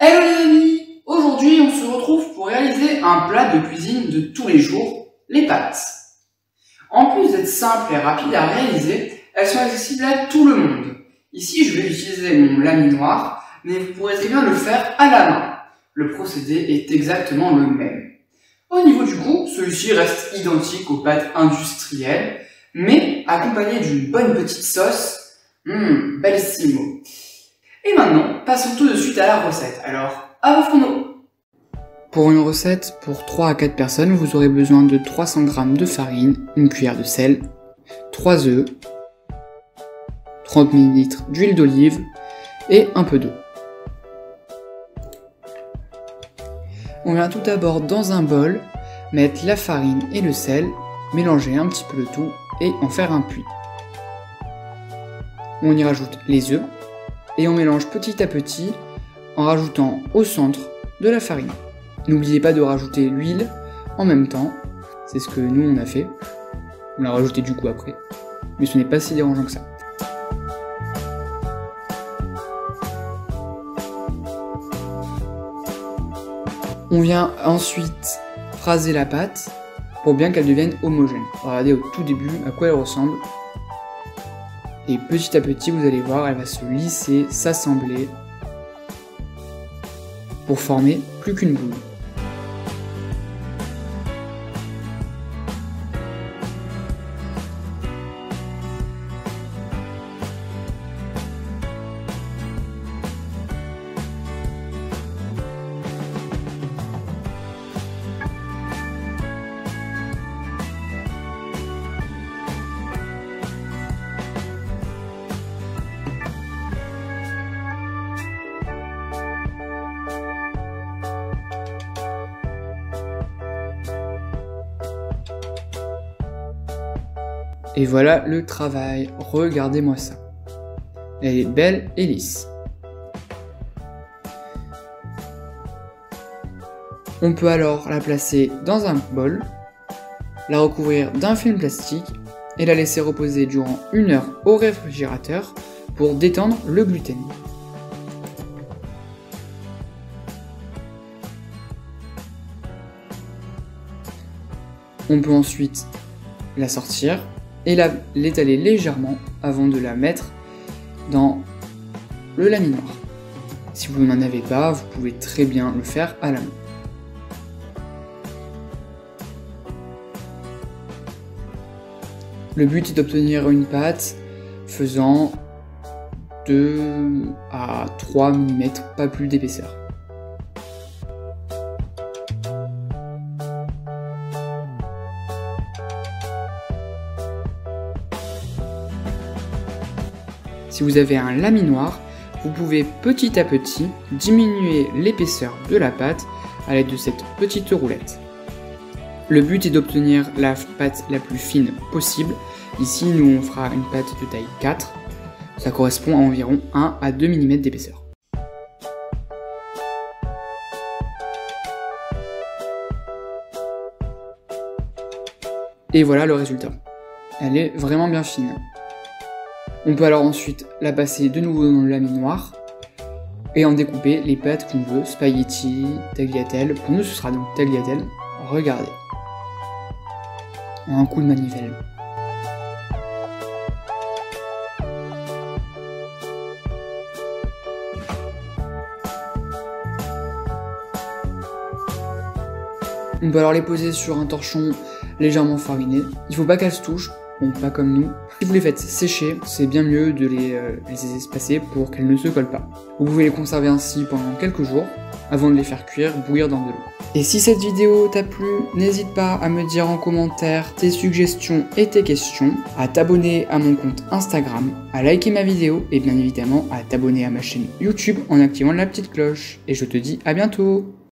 Hello les amis! Aujourd'hui on se retrouve pour réaliser un plat de cuisine de tous les jours, les pâtes. En plus d'être simples et rapides à réaliser, elles sont accessibles à tout le monde. Ici je vais utiliser mon laminoir, mais vous pourrez très bien le faire à la main. Le procédé est exactement le même. Au niveau du goût, celui-ci reste identique aux pâtes industrielles, mais accompagné d'une bonne petite sauce, bellissimo. Et maintenant, passons tout de suite à la recette. Alors, à vos fourneaux. Pour une recette pour 3 à 4 personnes, vous aurez besoin de 300 g de farine, une cuillère de sel, 3 œufs, 30 ml d'huile d'olive et un peu d'eau. On vient tout d'abord dans un bol, mettre la farine et le sel, mélanger un petit peu le tout et en faire un puits. On y rajoute les œufs et on mélange petit à petit en rajoutant au centre de la farine. N'oubliez pas de rajouter l'huile en même temps, c'est ce que nous on a fait. On l'a rajouté du coup après, mais ce n'est pas si dérangeant que ça. On vient ensuite phraser la pâte pour bien qu'elle devienne homogène. Regardez au tout début à quoi elle ressemble. Et petit à petit, vous allez voir, elle va se lisser, s'assembler pour former plus qu'une boule. Et voilà le travail, regardez-moi ça. Elle est belle et lisse. On peut alors la placer dans un bol, la recouvrir d'un film plastique et la laisser reposer durant 1 heure au réfrigérateur pour détendre le gluten. On peut ensuite la sortir et l'étaler légèrement avant de la mettre dans le laminoir. Si vous n'en avez pas, vous pouvez très bien le faire à la main. Le but est d'obtenir une pâte faisant 2 à 3 mm, pas plus d'épaisseur. Si vous avez un laminoir, vous pouvez petit à petit diminuer l'épaisseur de la pâte à l'aide de cette petite roulette. Le but est d'obtenir la pâte la plus fine possible. Ici, nous on fera une pâte de taille 4. Ça correspond à environ 1 à 2 mm d'épaisseur. Et voilà le résultat. Elle est vraiment bien fine. On peut alors ensuite la passer de nouveau dans le laminoir et en découper les pâtes qu'on veut, spaghetti, tagliatelle. Pour nous ce sera donc tagliatelle, regardez, en un coup de manivelle. On peut alors les poser sur un torchon légèrement fariné, il ne faut pas qu'elles se touchent. Bon, pas comme nous. Si vous les faites sécher, c'est bien mieux de les espacer pour qu'elles ne se collent pas. Vous pouvez les conserver ainsi pendant quelques jours, avant de les faire cuire, bouillir dans de l'eau. Et si cette vidéo t'a plu, n'hésite pas à me dire en commentaire tes suggestions et tes questions, à t'abonner à mon compte Instagram, à liker ma vidéo et bien évidemment à t'abonner à ma chaîne YouTube en activant la petite cloche. Et je te dis à bientôt!